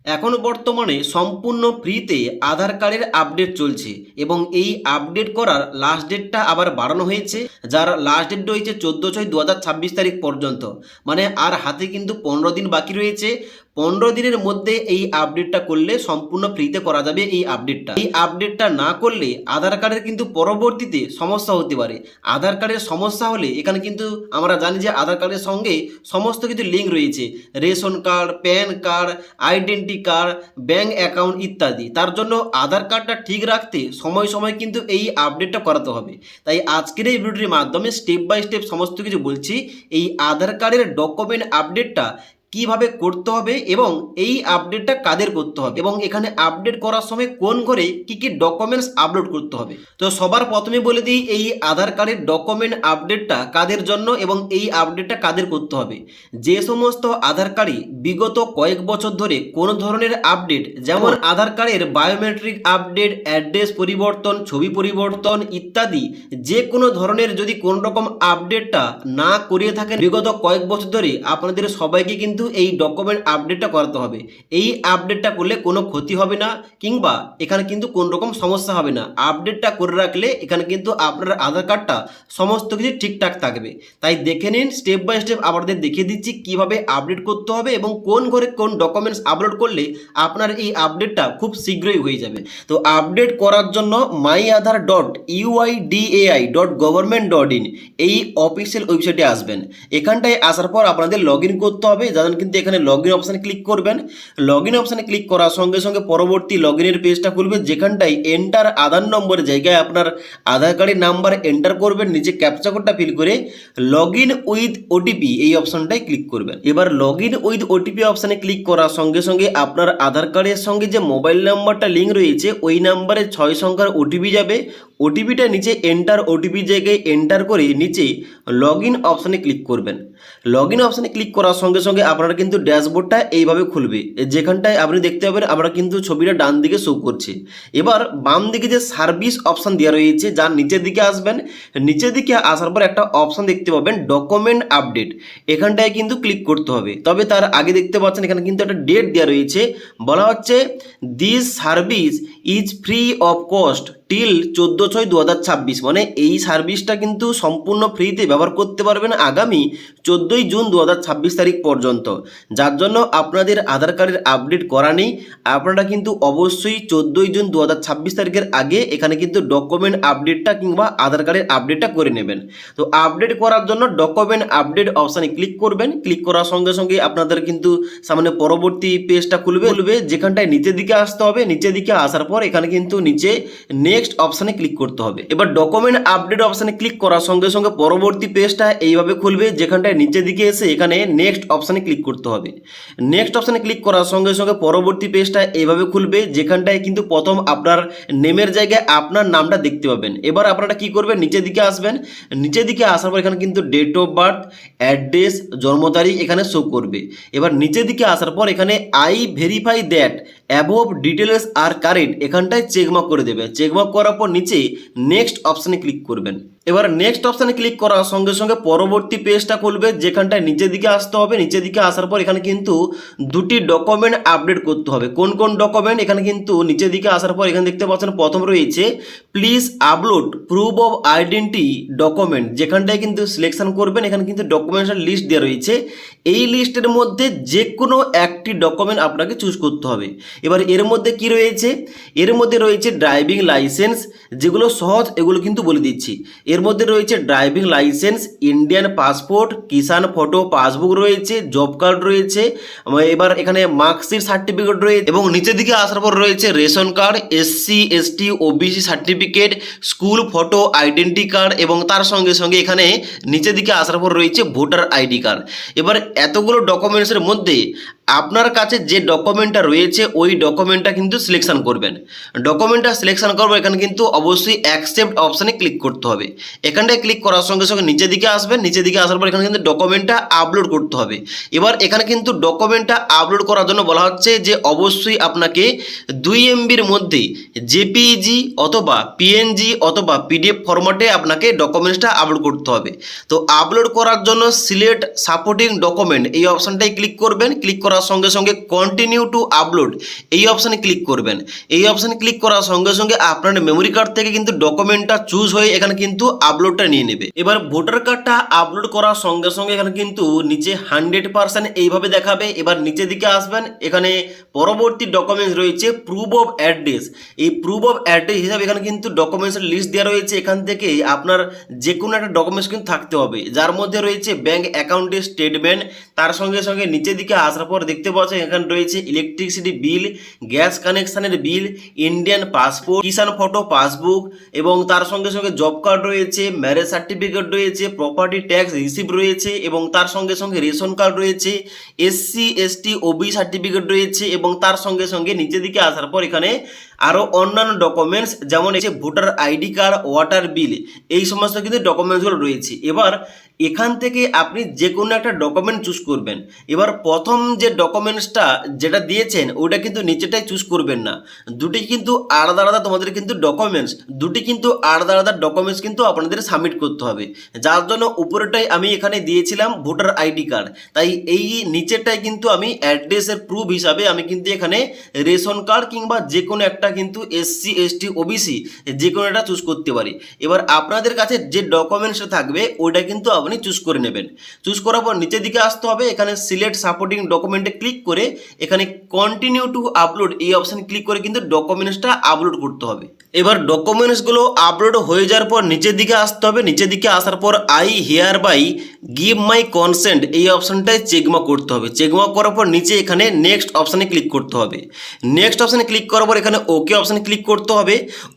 এখন বর্তমানে সম্পূর্ণ ফ্রিতে আধার কার্ডের আপডেট চলছে এবং এই আপডেট করার লাস্ট ডেটটা আবার বাড়ানো হয়েছে, যার লাস্ট ডেট রয়েছে 14/6/2026 তারিখ পর্যন্ত। মানে আর হাতে কিন্তু 15 দিন বাকি রয়েছে। 15 দিনের মধ্যে এই আপডেটটা করলে সম্পূর্ণ ফ্রিতে করা যাবে। এই আপডেটটা না করলে আধার কার্ডের কিন্তু পরবর্তীতে সমস্যা হতে পারে। আধার কার্ডের সমস্যা হলে এখানে কিন্তু আমরা জানি যে আধার কার্ডের সঙ্গে সমস্ত কিছু লিঙ্ক রয়েছে, ration card, pan card, identity card, bank account ইত্যাদি। তার জন্য আধার কার্ডটা ঠিক রাখতে সময় সময় কিন্তু এই আপডেটটা করাতে হবে। তাই আজকের এই ভিডিওটির মাধ্যমে স্টেপ বাই স্টেপ সমস্ত কিছু বলছি। এই আধার কার্ডের ডকুমেন্ট আপডেটটা কিভাবে করতে হবে এবং এই আপডেটটা কাদের করতে হবে এবং এখানে আপডেট করার সময় কোন ঘরে কি কি ডকুমেন্টস আপলোড করতে হবে। তো সবার প্রথমে বলে দিই এই আধার কার্ডের ডকুমেন্ট আপডেটটা কাদের জন্য এবং এই আপডেটটা কাদের করতে হবে। যে সমস্ত আধার কার্ডে বিগত কয়েক বছর ধরে কোনো ধরনের আপডেট, যেমন আধার কার্ডের বায়োমেট্রিক আপডেট, অ্যাড্রেস পরিবর্তন, ছবি পরিবর্তন ইত্যাদি, যে কোনো ধরনের যদি কোন রকম আপডেটটা না করিয়ে থাকেন বিগত কয়েক বছর ধরে, আপনাদের সবাইকে কিন্তু এই ডকুমেন্ট আপডেটটা করাতে হবে। এই আপডেটটা করলে কোনো ক্ষতি হবে না কিংবা এখানে কিন্তু কোন রকম সমস্যা হবে না। আপডেটটা করে রাখলে এখানে কিন্তু আপনার আধার কার্ডটা সমস্ত কিছু ঠিকঠাক থাকবে। তাই দেখে নিন, স্টেপ বাই স্টেপ আপনাদের দেখিয়ে দিচ্ছি কিভাবে আপডেট করতে হবে এবং কোন ঘরে কোন ডকুমেন্টস আপলোড করলে আপনার এই আপডেটটা খুব শীঘ্রই হয়ে যাবে। তো আপডেট করার জন্য myaadhar.uidai.government.in এই অফিসিয়াল ওয়েবসাইটে আসবেন। এখানটায় আসার পর আপনাদের লগ ইন করতে হবে। যাদের কিন্তু এখানে লগ ইন অপশানে ক্লিক করবেন। লগ ইন অপশানে ক্লিক করার সঙ্গে সঙ্গে পরবর্তী লগ ইনের পেজটা খুলবে, যেখানটায় এন্টার আধার নম্বরের জায়গায় আপনার আধার কার্ডের নাম্বার এন্টার করবেন, নিচে ক্যাপচা কোডটা ফিল করে লগ ইন উইথ ওটিপি এই অপশানটায় ক্লিক করবেন। এবার লগ ইন উইথ ওটিপি অপশানে ক্লিক করার সঙ্গে সঙ্গে আপনার আধার কার্ডের সঙ্গে যে মোবাইল নাম্বারটা লিঙ্ক রয়েছে ওই নাম্বারে 6 সংখ্যার ওটিপি যাবে। ওটিপিটা নিচে এন্টার ওটিপি জায়গায় এন্টার করে নিচে লগ ইন অপশানে ক্লিক করবেন। লগ ইন অপশানে ক্লিক করার সঙ্গে সঙ্গে আপনারা কিন্তু ড্যাশবোর্ডটা এইভাবে খুলবে, যেখানটায় আপনি দেখতে পাবেন আমরা কিন্তু ছবিটা ডান দিকে শো করছে। এবার বাম দিকে যে সার্ভিস অপশান দেওয়া রয়েছে, যার নিচের দিকে আসবেন। নিচের দিকে আসার পর একটা অপশান দেখতে পাবেন ডকুমেন্ট আপডেট, এখানটায় কিন্তু ক্লিক করতে হবে। তবে তার আগে দেখতে পাচ্ছেন এখানে কিন্তু একটা ডেট দেওয়া রয়েছে, বলা হচ্ছে this service is free of cost till 14/6/2026। মানে এই সার্ভিসটা কিন্তু সম্পূর্ণ ফ্রিতে ব্যবহার করতে পারবেন আগামী 14 জুন 2026 তারিখ পর্যন্ত। যার জন্য আপনাদের আধার কার্ডের আপডেট করা নেই, আপনারা কিন্তু অবশ্যই 14 জুন 2026 তারিখের আগে এখানে কিন্তু ডকুমেন্ট আপডেটটা কিংবা আধার কার্ডের আপডেটটা করে নেবেন। তো আপডেট করার জন্য ডকুমেন্ট আপডেট অপশানে ক্লিক করবেন। ক্লিক করার সঙ্গে সঙ্গে আপনাদের কিন্তু সামনে পরবর্তী পেজটা খুলবে, যেখানটায় নিচের দিকে আসতে হবে। নিচের দিকে আসার পর এখানে কিন্তু নিচে নেক্সট অপশানে ক্লিক করতে হবে। এবার ডকুমেন্ট আপডেট অপশানে ক্লিক করার সঙ্গে সঙ্গে পরবর্তী পেজটা এইভাবে খুলবে, যেখানটায় নিচের দিকে এসে এখানে নেক্সট অপশানে ক্লিক করতে হবে। নেক্সট অপশানে ক্লিক করার সঙ্গে সঙ্গে পরবর্তী পেজটা এইভাবে খুলবে, যেখানটায় কিন্তু প্রথম আপনার নেমের জায়গায় আপনার নামটা দেখতে পাবেন। এবার আপনারা কি করবেন, নিচের দিকে আসবেন। নিচের দিকে আসার পর এখানে কিন্তু ডেট অফ বার্থ, অ্যাড্রেস, জন্ম তারিখ এখানে শো করবে। এবার নিচের দিকে আসার পর এখানে I verify that above details are correct এখানটায় চেকমার্ক করে দেবে। চেকমার্ক করার পর নিচে নেক্সট অপশানে ক্লিক করবেন। এবার নেক্সট অপশানে ক্লিক করার সঙ্গে সঙ্গে পরবর্তী পেজটা খুলবে, যেখানটায় নিচের দিকে আসতে হবে। নিচের দিকে আসার পর এখানে কিন্তু দুটি ডকুমেন্ট আপডেট করতে হবে। কোন কোন ডকুমেন্ট, এখানে কিন্তু নিচের দিকে আসার পর এখানে দেখতে পাচ্ছেন প্রথম রয়েছে please upload proof of identity document, যেখানটায় কিন্তু সিলেকশন করবেন। এখানে কিন্তু ডকুমেন্টের লিস্ট দেওয়া রয়েছে, এই লিস্টের মধ্যে যে কোনো একটি ডকুমেন্ট আপনাকে চুজ করতে হবে। এবার এর মধ্যে কি রয়েছে, এর মধ্যে রয়েছে ড্রাইভিং লাইসেন্স, যেগুলো সহজ এগুলো কিন্তু বলে দিচ্ছি। এর মধ্যে রয়েছে ড্রাইভিং লাইসেন্স, ইন্ডিয়ান পাসপোর্ট, কিষাণ ফটো পাসবুক রয়েছে, জব কার্ড রয়েছে, এবার এখানে মার্কশিট সার্টিফিকেট রয়েছে এবং নিচের দিকে আসার পর রয়েছে ration card, SC ST OBC certificate, school photo, identity card এবং তার সঙ্গে সঙ্গে এখানে নিচের দিকে আসার পর রয়েছে ভোটার ID কার্ড। এবার এতগুলো ডকুমেন্টসের মধ্যে আপনার কাছে যে ডকুমেন্টটা রয়েছে ওই ডকুমেন্টটা কিন্তু সিলেকশন করবেন। ডকুমেন্টটা সিলেকশন করবো, এখানে কিন্তু অবশ্যই অ্যাকসেপ্ট অপশানে ক্লিক করতে হবে। এখানটায় ক্লিক করার সঙ্গে সঙ্গে নিচের দিকে আসবেন। নিচের দিকে আসার পর এখানে কিন্তু ডকুমেন্টটা আপলোড করতে হবে। এবার এখানে কিন্তু ডকুমেন্টটা আপলোড করার জন্য বলা হচ্ছে যে অবশ্যই আপনাকে 2 MBর মধ্যে JPEG অথবা PNG অথবা PDF ফরম্যাটে আপনাকে ডকুমেন্টসটা আপলোড করতে হবে। তো আপলোড করার জন্য সিলেক্ট সাপোর্টিং ডকুমেন্ট এই অপশানটাই ক্লিক করবেন। ক্লিক করার করার সঙ্গে সঙ্গে কন্টিনিউ টু আপলোড এই অপশানে ক্লিক করবেন। এই অপশানে ক্লিক করার সঙ্গে সঙ্গে আপনার মেমোরি কার্ড থেকে কিন্তু ডকুমেন্টটা চুজ হয়ে এখানে কিন্তু আপলোডটা নিয়ে নেবে। এবার ভোটার কার্ডটা আপলোড করার সঙ্গে সঙ্গে এখানে কিন্তু নিচে 100% এইভাবে দেখাবে। এবার নিচের দিকে আসবেন, এখানে পরবর্তী ডকুমেন্টস রয়েছে প্রুফ অফ অ্যাড্রেস। এই প্রুফ অফ অ্যাড্রেস হিসাবে এখানে কিন্তু ডকুমেন্টসের লিস্ট দেওয়া রয়েছে। এখান থেকে আপনার যে কোনো একটা ডকুমেন্টস কিন্তু থাকতে হবে, যার মধ্যে রয়েছে ব্যাংক অ্যাকাউন্টের স্টেটমেন্ট। তার সঙ্গে সঙ্গে নিচের দিকে আসার পর দেখতে পাচ্ছেন এখানে রয়েছে ইলেকট্রিসিটি বিল, গ্যাস কানেকশানের বিল, ইন্ডিয়ান পাসপোর্ট, কিষাণ ফটো পাসবুক, এবং তার সঙ্গে সঙ্গে জব কার্ড রয়েছে, ম্যারেজ সার্টিফিকেট রয়েছে, প্রপার্টি ট্যাক্স রিসিপ্ট রয়েছে, এবং তার সঙ্গে সঙ্গে রেশন কার্ড রয়েছে, এসসি এসটি ওবি সার্টিফিকেট রয়েছে, এবং তার সঙ্গে সঙ্গে নিচের দিকে আসার পর এখানে আরও অন্যান্য ডকুমেন্টস যেমন হচ্ছে ভোটার আইডি কার্ড, ওয়াটার বিল, এই সমস্ত কিন্তু ডকুমেন্টসগুলো রয়েছে। এবার এখান থেকে আপনি যে কোনো একটা ডকুমেন্ট চুজ করবেন। এবার প্রথম যে ডকুমেন্টসটা যেটা দিয়েছেন ওটা কিন্তু নিচেটাই চুজ করবেন না, দুটি কিন্তু আলাদা আলাদা তোমাদের কিন্তু ডকুমেন্টস, দুটি কিন্তু আলাদা আলাদা ডকুমেন্টস কিন্তু আপনাদের সাবমিট করতে হবে। যার জন্য উপরেটাই আমি এখানে দিয়েছিলাম ভোটার আইডি কার্ড, তাই এই নিচেরটাই কিন্তু আমি অ্যাড্রেসের প্রুফ হিসাবে আমি কিন্তু এখানে রেশন কার্ড কিংবা যে কোনো একটা কিন্তু এসসি এসটি ওবিসি যে কোনো একটা চুজ করতে পারি। এবার আপনাদের কাছে যে ডকুমেন্টসটা থাকবে ওইটা কিন্তু আপনি চুজ করে নেবেন। চুজ করার পর নিচের দিকে আসতে হবে, এখানে সিলেক্ট সাপোর্টিং ডকুমেন্টে ক্লিক করে এখানে কন্টিনিউ টু আপলোড এই অপশানে ক্লিক করে কিন্তু ডকুমেন্টসটা আপলোড করতে হবে। এবার ডকুমেন্টসগুলো আপলোড হয়ে যাওয়ার পর নিচের দিকে আসতে হবে। নিচের দিকে আসার পর I hereby give my consent এই অপশানটায় চেকমার্ক করতে হবে। চেকমার্ক করার পর নিচে এখানে নেক্সট অপশানে ক্লিক করতে হবে। নেক্সট অপশানে ক্লিক করার পর এখানে ওকে অপশানে ক্লিক করতে হবে।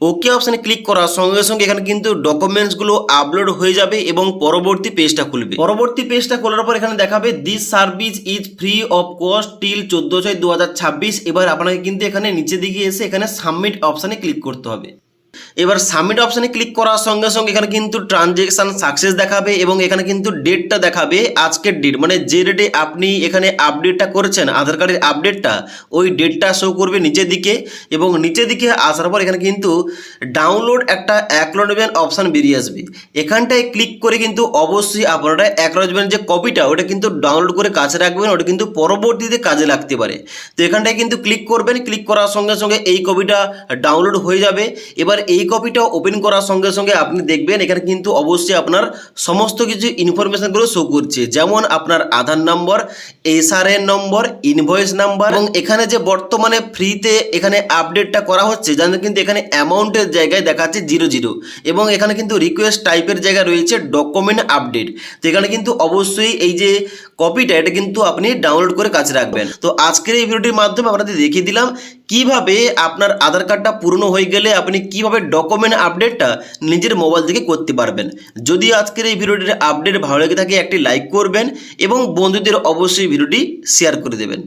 ওকে অপশানে ক্লিক করার সঙ্গে সঙ্গে এখানে কিন্তু ডকুমেন্টসগুলো আপলোড হয়ে যাবে এবং পরবর্তী পেজটা খুলবে। পরবর্তী পেজটা খোলার পর এখানে দেখাবে this service is free of cost till 14/6/2026। এবার আপনাকে কিন্তু এখানে নিচের দিকে এসে এখানে সাবমিট অপশানে ক্লিক করতে হবে। এবার সাবমিট অপশানে ক্লিক করার সঙ্গে সঙ্গে এখানে কিন্তু ট্রানজেকশান সাকসেস দেখাবে এবং এখানে কিন্তু ডেটটা দেখাবে, আজকের ডেট, মানে যে ডেটে আপনি এখানে আপডেটটা করেছেন আধার কার্ডের আপডেটটা, ওই ডেটটা শো করবে নিচের দিকে। এবং নিচের দিকে আসার পর এখানে কিন্তু ডাউনলোড একটা অ্যাকনোলেজমেন্ট অপশান বেরিয়ে আসবে। এখানটায় ক্লিক করে কিন্তু অবশ্যই আপনারা অ্যাকনোলেজমেন্ট যে কপিটা ওটা কিন্তু ডাউনলোড করে কাছে রাখবেন, ওটা কিন্তু পরবর্তীতে কাজে লাগতে পারে। তো এখানটায় কিন্তু ক্লিক করবেন, ক্লিক করার সঙ্গে সঙ্গে এই কপিটা ডাউনলোড হয়ে যাবে। এবার এই কপিটা ওপেন করার সঙ্গে সঙ্গে আপনি দেখবেন এখানে কিন্তু অবশ্যই আপনার সমস্ত কিছু ইনফরমেশনগুলো শো করছে, যেমন আপনার আধার নম্বর, এসআরএন নম্বর, ইনভয়েস নাম্বার, এবং এখানে যে বর্তমানে ফ্রিতে এখানে আপডেটটা করা হচ্ছে জানেন কিন্তু এখানে অ্যামাউন্টের জায়গায় দেখাচ্ছে 00, এবং এখানে কিন্তু রিকোয়েস্ট টাইপের জায়গায় রয়েছে ডকুমেন্ট আপডেট। তো এখানে কিন্তু অবশ্যই এই যে কপিটা এটা কিন্তু আপনি ডাউনলোড করে কাছে রাখবেন। তো আজকের এই ভিডিওটির মাধ্যমে আপনাদের দেখিয়ে দিলাম কিভাবে আপনার আধার কার্ডটা পুরনো হয়ে গেলে আপনি কিভাবে ডকুমেন্ট আপডেটটা নিজের মোবাইল থেকে করতে পারবেন। যদি আজকের এই ভিডিওটির আপডেট ভালো লেগে থাকে একটি লাইক করবেন এবং বন্ধুদের অবশ্যই ভিডিওটি শেয়ার করে দেবেন।